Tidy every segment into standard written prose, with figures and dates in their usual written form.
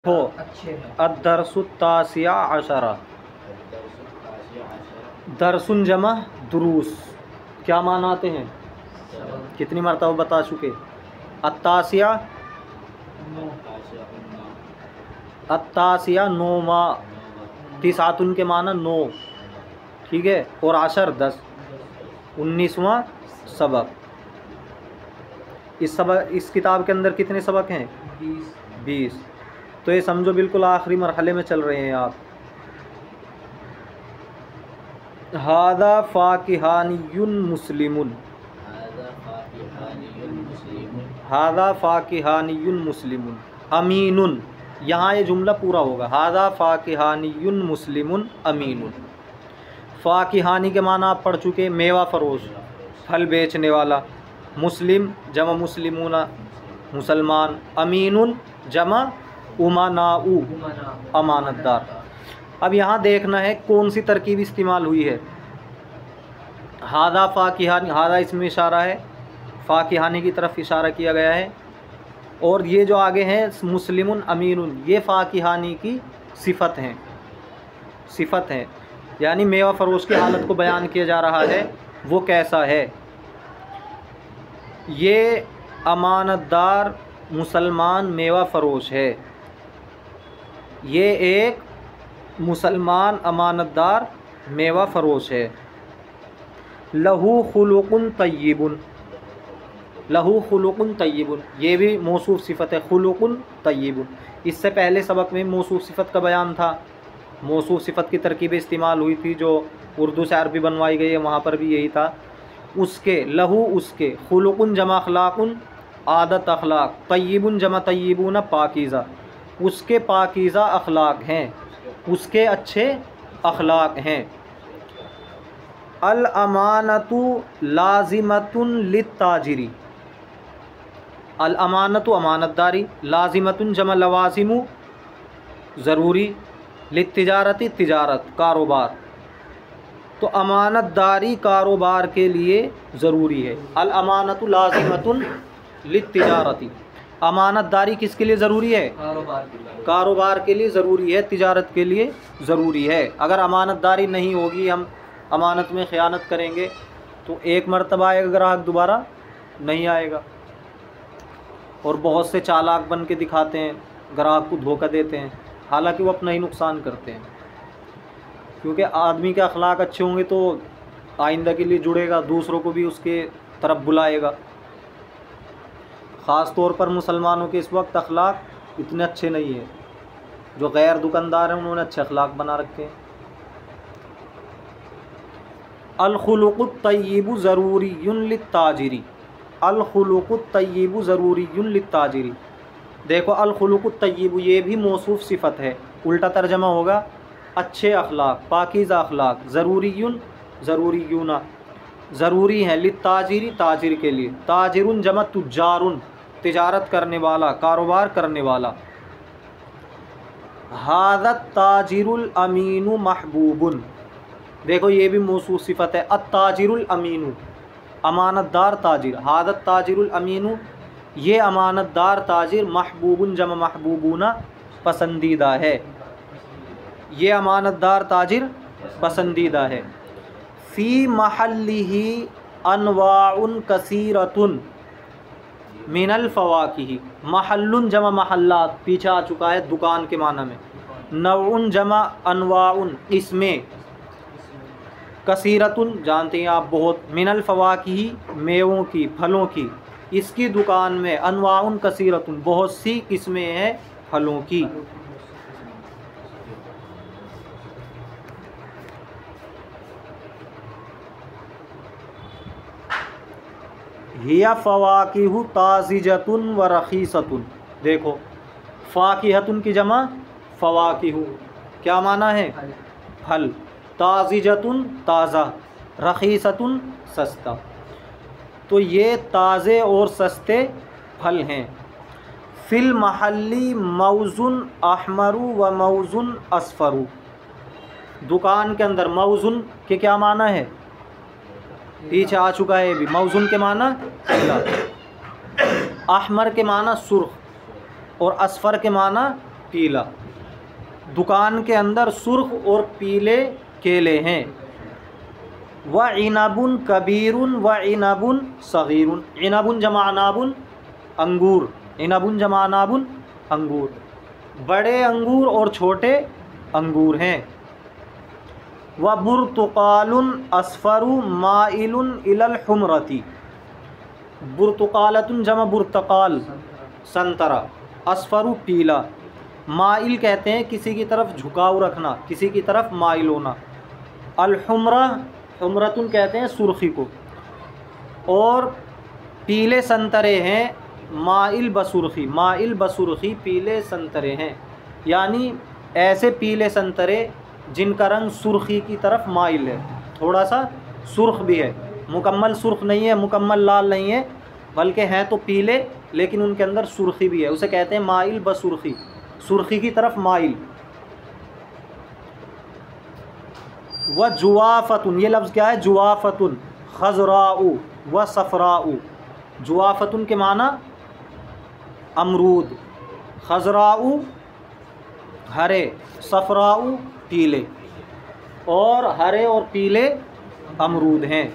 ہو الدرس التاسع عشرہ، درسن جمع دروس کیا معنی آتے ہیں؟ کتنی مرتبہ بتا چکے؟ التاسع التاسع نوواں، تسعۃ کے معنی 9، ٹھیک ہے، اور عشر 10، 19واں سبق۔ اس کتاب کے اندر کتنے سبق ہیں؟ 20۔ تو یہ سمجھو بالکل آخری مرحلے میں چل رہے ہیں آپ۔ ھذا فاکہانی مسلم، ھذا فاکہانی مسلم امین، یہاں یہ جملہ پورا ہوگا۔ ھذا فاکہانی مسلم امین۔ فاکہانی کے معنی آپ پڑھ چکے، میوہ فروش، پھل بیچنے والا۔ مسلم جمع مسلمون مسلمان، امین جمع امناء امانت دار۔ اب یہاں دیکھنا ہے کون سی ترکیب استعمال ہوئی ہے۔ ھذا فاکہانی، ھذا اس میں اشارہ ہے، فاکہانی کی طرف اشارہ کیا گیا ہے، اور یہ جو آگے ہیں مسلم امین، یہ فاکہانی کی صفت ہیں، صفت ہیں، یعنی میوہ فروش کی حالت کو بیان کیا جا رہا ہے، وہ کیسا ہے۔ یہ امانت دار مسلمان میوہ فروش ہے، یہ ایک مسلمان امانت دار میوہ فروش ہے۔ لہو خلق طیب، لہو خلق طیب، یہ بھی موصوف صفت ہے، خلق طیب۔ اس سے پہلے سبق میں موصوف صفت کا بیان تھا، موصوف صفت کی ترکیبیں استعمال ہوئی تھی جو اردو سے عربی بنوائی گئی ہے، وہاں پر بھی یہی تھا۔ اس کے لہو، اس کے، خلق جمع اخلاق، عادت اخلاق، طیب جمع طیبون پاکیزہ، اس کے پاکیزہ اخلاق ہیں، اس کے اچھے اخلاق ہیں۔ الامانۃ لازمۃ للتاجر، الامانۃ امانت داری، لازمۃ جمع لوازم ضروری، للتجارتی تجارت کاروبار، تو امانت داری کاروبار کے لیے ضروری ہے۔ الامانۃ لازمۃ للتجارتی، امانت داری کس کے لیے ضروری ہے؟ کاروبار کے لیے ضروری ہے، تجارت کے لیے ضروری ہے۔ اگر امانت داری نہیں ہوگی، ہم امانت میں خیانت کریں گے تو ایک مرتبہ آئے گا گراہک، دوبارہ نہیں آئے گا۔ اور بہت سے چالاک بن کے دکھاتے ہیں، گراہک کو دھوکہ دیتے ہیں، حالانکہ وہ اپنا ہی نقصان کرتے ہیں، کیونکہ آدمی کے اخلاق اچھے ہوں گے تو آئندہ کے لیے جڑے گا، دوسروں کو بھی اس کے طرف بلائے گا۔ خاص طور پر مسلمانوں کے اس وقت اخلاق اتنے اچھے نہیں ہیں، جو غیر دکاندار ہیں انہوں نے اچھے اخلاق بنا رکھے ہیں۔ الخلق الطیب ضروری للتاجر، الخلق الطیب ضروری للتاجر۔ دیکھو الخلق الطیب یہ بھی موصوف صفت ہے، الٹا ترجمہ ہوگا اچھے اخلاق، پاکیزہ اخلاق، ضروری ضروریون ضروری ہیں، للتاجر تاجر کے لیے، تاجر جمع تجار تجارت کرنے والا، کاروبار کرنے والا۔ ھذا التاجر الامین محبوب، دیکھو یہ بھی موصوف صفت ہے، التاجر الامین امانت دار تاجر، ھذا التاجر الامین یہ امانت دار تاجر، محبوب جمع محبوبون پسندیدہ ہے، یہ امانت دار تاجر پسندیدہ ہے۔ فی محلہ انواع کثیرۃ من الفواکہ، محل جمع محلات پیچھے آ چکا ہے دکان کے معنی میں، نوع جمع انواع اس میں، کثیرۃ جانتے ہیں آپ بہت، من الفواکہ میووں کی، پھلوں کی، اس کی دکان میں انواع کثیرۃ بہت سی قسمیں ہیں پھلوں کی۔ ہی فواکہ طازجۃ و رخیصۃ، دیکھو فاکہۃ کی جمع فواکہ، کیا معنی ہے؟ پھل، طازجۃ تازہ، رخیصۃ سستا، تو یہ تازے اور سستے پھل ہیں۔ فی المحل موز احمر و موز اصفر، دکان کے اندر موز کے کیا معنی ہے؟ پیچھے آ چکا ہے، بھی موزن کے معنی پیلا، احمر کے معنی سرخ، اور اصفر کے معنی پیلا، دکان کے اندر سرخ اور پیلے کیلے ہیں۔ وعنب کبیر وعنب صغیر، عنب جمع عناب انگور، عنب جمع عناب انگور، بڑے انگور اور چھوٹے انگور ہیں۔ وبرتقال اصفر مائل الی الحمرۃ، برتقالۃ جمع برتقال سنترا، اصفر پیلا، مائل کہتے ہیں کسی کی طرف جھکاؤ رکھنا، کسی کی طرف مائل ہونا، الحمرہ حمرتن کہتے ہیں سرخی کو، اور پیلے سنترے ہیں مائل بسرخی، مائل بسرخی پیلے سنترے ہیں، یعنی ایسے پیلے سنترے جن کا رنگ سرخی کی طرف مائل ہے، تھوڑا سا سرخ بھی ہے، مکمل سرخ نہیں ہے، مکمل لال نہیں ہے، بلکہ ہیں تو پیلے لیکن ان کے اندر سرخی بھی ہے، اسے کہتے ہیں مائل بسرخی، سرخی کی طرف مائل۔ وجوافۃ، یہ لفظ کیا ہے؟ جوافۃ، خضراء و صفراء، جوافۃ کے معنی امرود، خضراء ہرے، صفراء پیلے، اور ہرے اور پیلے امرود ہیں۔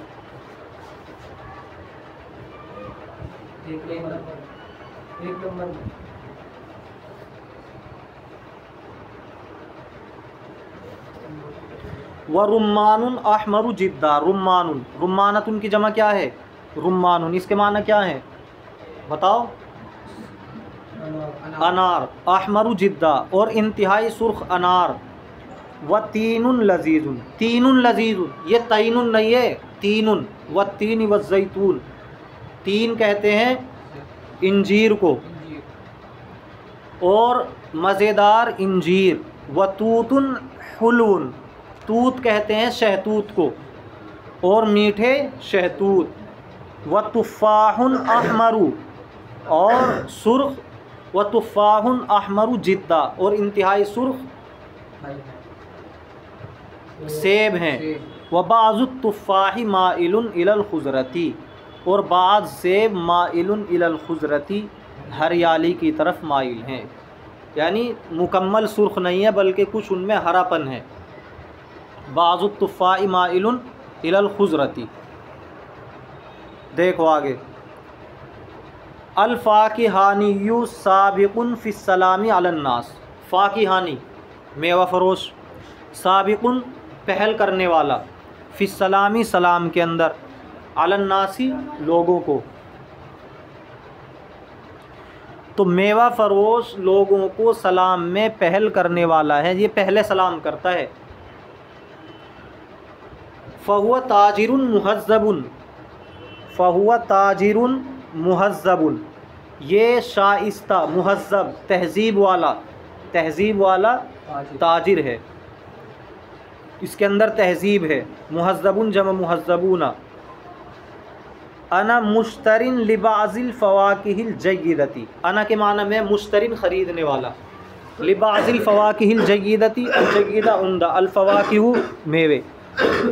ورمان احمر جدا، رمان، رمانۃ کی جمع کیا ہے؟ رمان، اس کے معنی کیا ہیں بتاؤ؟ انار، احمر جدا اور انتہائی سرخ انار۔ وتین لذیذ، تین لذیذ، یہ تین نہیں ہے، تین، والتین والزیتون، تین کہتے ہیں انجیر کو، اور مزیدار انجیر۔ وتوت حلو، توت کہتے ہیں شہتوت کو، اور میٹھے شہتوت۔ وتفاح احمر، اور سرخ، وتفاح احمر جدا، اور انتہائی سرخ سیب ہیں۔ وبعض التفاح مائل الی الخضرۃ، اور بعض سیب مائل الی الخضرۃ، ہریالی کی طرف مائل ہیں، یعنی مکمل سرخ نہیں ہے بلکہ کچھ ان میں ہرا پن ہے۔ بعض التفاح مائل الی الخضرۃ۔ دیکھو آگے، الفاکہانی سابق فی السلام علی الناس، فاکہانی میوہ فروش، سابق پہل کرنے والا، فی السلامی سلام کے اندر، علی الناس لوگوں کو، تو میوہ فروش لوگوں کو سلام میں پہل کرنے والا ہے، یہ پہلے سلام کرتا ہے۔ فہو تاجر مہذب، فہو تاجر مہذب، یہ شائستہ مہذب تہذیب والا، تہذیب والا تاجر ہے، اس کے اندر تہذیب ہے۔ مہذب جمع مہذبون۔ انا مشترن لبعض الفواکہ الجیدۃ، انا کے معنی میں مشترن خریدنے والا، لبعض الفواکہ الجیدۃ، الجیدہ عمدہ، الفواکہ میوے،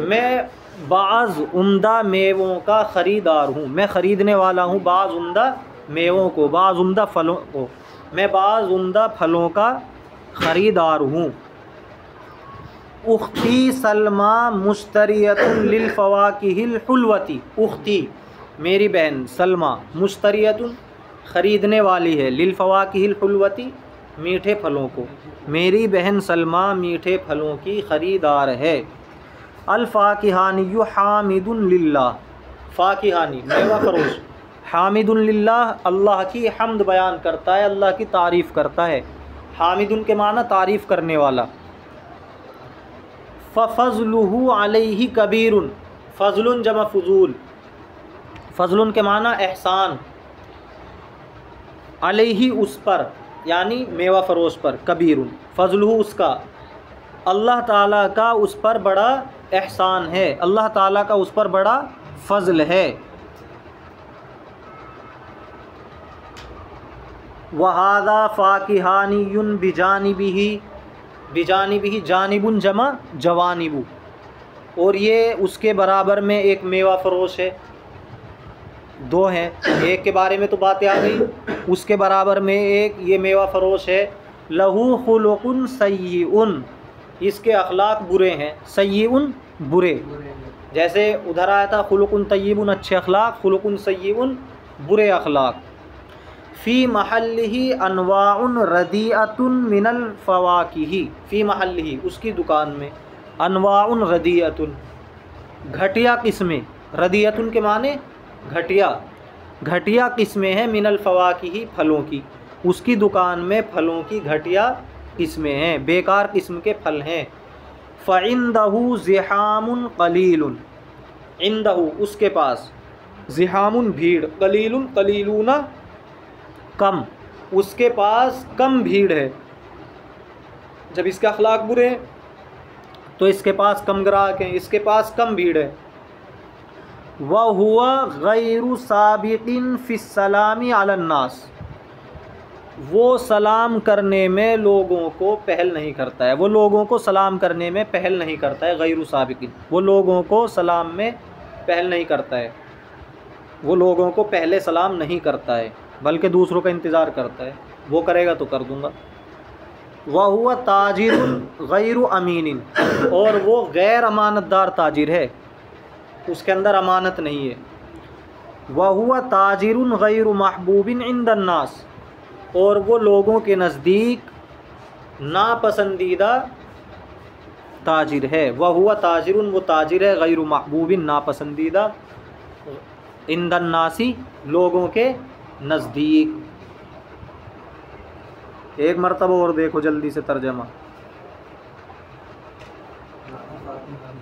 میں بعض عمدہ میووں کا خریدار ہوں، میں خریدنے والا ہوں بعض عمدہ میووں کو، بعض عمدہ پھلوں کو، میں بعض عمدہ پھلوں کا خریدار ہوں۔ اختی سلمہ مشتریۃ للفواکہ الحلوۃ، اختی میری بہن سلمہ، مشتریۃ خریدنے والی ہے، للفواکہ الحلوۃ میٹھے پھلوں کو، میری بہن سلمہ میٹھے پھلوں کی خریدار ہے۔ الفاکہانی حامد للہ، فاکہانی میوہ فروش، حامد للہ اللہ کی حمد بیان کرتا ہے، اللہ کی تعریف کرتا ہے، حامد کے معنی تعریف کرنے والا۔ ففضلہ علیہ کبیر، فضل جمع فضول، فضل کے معنی احسان، علیہ اس پر یعنی میوہ فروش پر، کبیر فضلہ اس کا، اللہ تعالیٰ کا اس پر بڑا احسان ہے، اللہ تعالیٰ کا اس پر بڑا فضل ہے۔ وَهَذَا فَاكِهَانِيٌّ بِجَانِبِهِ، بِجَانِبِهِ جانب جمع جوانب، اور یہ اس کے برابر میں ایک میوہ فروش ہے، دو ہیں، ایک کے بارے میں تو باتیں آ گئی، اس کے برابر میں ایک یہ میوہ فروش ہے لہو خلق سیئ، اس کے اخلاق برے ہیں، سیئ برے، جیسے ادھر آیا تھا خلق طیب اچھے اخلاق، خلق سیئ برے اخلاق۔ فی محلہ انواع ردیئۃ من الفواکہ، فی محلہ اس کی دکان میں، انواع ردیئۃ گھٹیا قسمیں، ردیئۃ کے معنی گھٹیا، گھٹیا قسمیں ہیں، من الفواکہ پھلوں کی، اس کی دکان میں پھلوں کی گھٹیا قسمیں ہیں، بیکار قسم کے پھل ہیں۔ فَعِندَهُ زِحَامٌ قَلِيلٌ، عندہ اس کے پاس، زحام بھیڑ، قلیل قلیلون کم، اس کے پاس کم بھیڑ ہے۔ جب اس کے اخلاق برے ہیں تو اس کے پاس کم گراہک ہیں، اس کے پاس کم بھیڑ ہے۔ وَهُوَ غَيْرُ سَابِقٍ فِي السَّلَامِ عَلَى النَّاسِ، وہ سلام کرنے میں لوگوں کو پہل نہیں کرتا ہے، وہ لوگوں کو سلام کرنے میں پہل نہیں کرتا ہے، غیر سابق، وہ لوگوں کو سلام میں پہل نہیں کرتا ہے، وہ لوگوں کو پہلے سلام نہیں کرتا ہے بلکہ دوسروں کا انتظار کرتا ہے، وہ کرے گا تو کر دوں گا۔ وَهُوَ تاجر غیر امین، اور وہ غیر امانت دار تاجر ہے، اس کے اندر امانت نہیں ہے۔ وَهُوَ تاجر غیر محبوب عند الناس، اور وہ لوگوں کے نزدیک ناپسندیدہ تاجر ہے۔ وَهُوَ تاجر، وہ تاجر ہے، غیر محبوب ناپسندیدہ، عند الناس لوگوں کے نزدیک۔ ایک مرتبہ اور دیکھو جلدی سے ترجمہ۔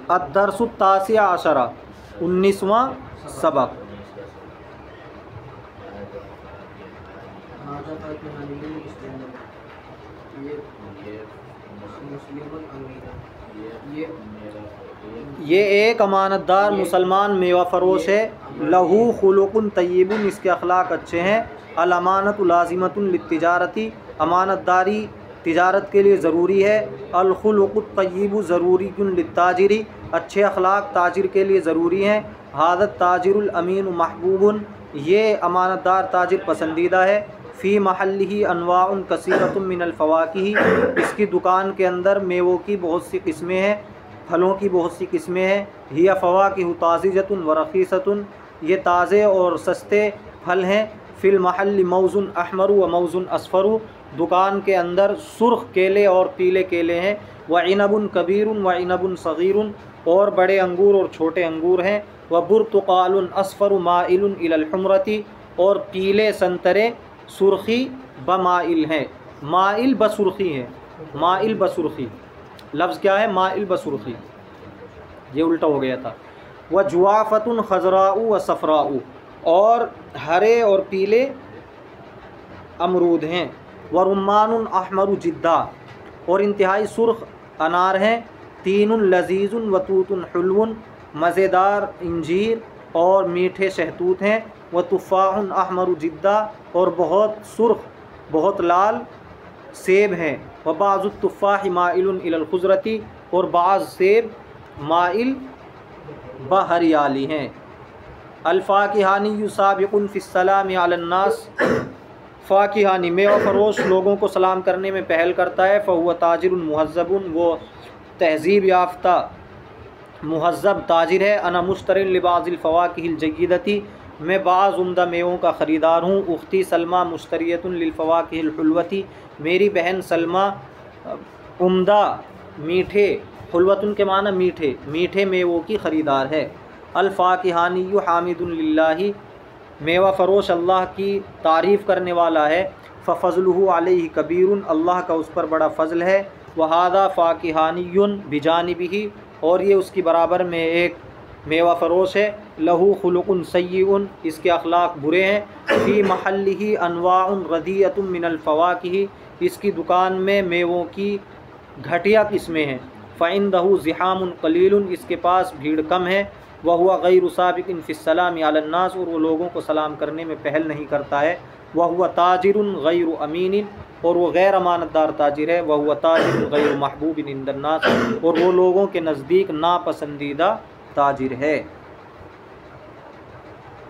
الدرس التاسع عشر، 19واں سبق۔ یہ ایک امانت دار مسلمان میوہ فروش ہے، لہو خلق طیب، اس کے اخلاق اچھے ہیں، الامانۃ لازمۃ للتجارتی، امانت داری تجارت کے لیے ضروری ہے، الخلق الطیب ضروری للتاجری، اچھے اخلاق تاجر کے لیے ضروری ہیں، ھذا التاجر الامین محبوب، یہ امانت دار تاجر پسندیدہ ہے، فی محلہ انواع کثیرۃ من الفواکہ، اس کی دکان کے اندر میووں کی بہت سی قسمیں ہیں، پھلوں کی بہت سی قسمیں ہیں، ہی فواکہ طازجۃ ورخیصۃ، یہ تازے اور سستے پھل ہیں، فی المحل موز احمر و موز اصفر، دکان کے اندر سرخ کیلے اور پیلے کیلے ہیں، وعنب کبیر وعنب صغیر، اور بڑے انگور اور چھوٹے انگور ہیں، وبرتقال اصفر مائل الی الحمرۃ، اور پیلے سنترے سرخی بمائل ہیں، مائل بسرخی ہیں، مائل بسرخی، لفظ کیا ہے؟ مائل بسرخی، یہ الٹا ہو گیا تھا۔ وجوافۃ خضراء وصفراء، اور ہرے اور پیلے امرود ہیں، ورمان احمر جدا، اور انتہائی سرخ انار ہیں، تین لذیذ وتوت حلو، مزیدار انجیر اور میٹھے شہتوت ہیں، وتفاح احمر جدا، اور بہت سرخ بہت لال سیب ہیں، وبعض التفاح مائل الی الخضرۃ، اور بعض سیب مائل بہریالی ہیں۔ الفاکہانی سابق فی السلام علی الناس، فاکہانی میوہ فروش لوگوں کو سلام کرنے میں پہل کرتا ہے، فہو تاجر مہذب، وہ تہذیب یافتہ مہذب تاجر ہے، انا مشتر لبعض الفواکہ الجیدۃ، میں بعض عمدہ میووں کا خریدار ہوں، اختی سلمیٰ مشتریۃ للفواکہ الحلوۃ، میری بہن سلمیٰ عمدہ میٹھے، حلوۃ کے معنی میٹھے، میٹھے میووں کی خریدار ہے۔ الفاکہانی حامد للہ، میوہ فروش اللہ کی تعریف کرنے والا ہے، ففضلہ علیہ کبیر، اللہ کا اس پر بڑا فضل ہے، وہذا فاکہانی بجانبہ، اور یہ اس کی برابر میں ایک میوہ فروش ہے، لہو خلق سیئ، اس کے اخلاق برے ہیں، فی محلہ انواع ردیئۃ من الفواکہ، اس کی دکان میں میووں کی گھٹیا قسمیں ہیں، فعندہ زحام قلیل، اس کے پاس بھیڑ کم ہے، وہو غیر سابق فی السلام علی الناس، اور وہ لوگوں کو سلام کرنے میں پہل نہیں کرتا ہے، وہو تاجر غیر امین، اور وہ غیر امانت دار تاجر ہے، وہو تاجر غیر محبوب عند الناس، اور وہ لوگوں کے نزدیک ناپسندیدہ تاجر ہے۔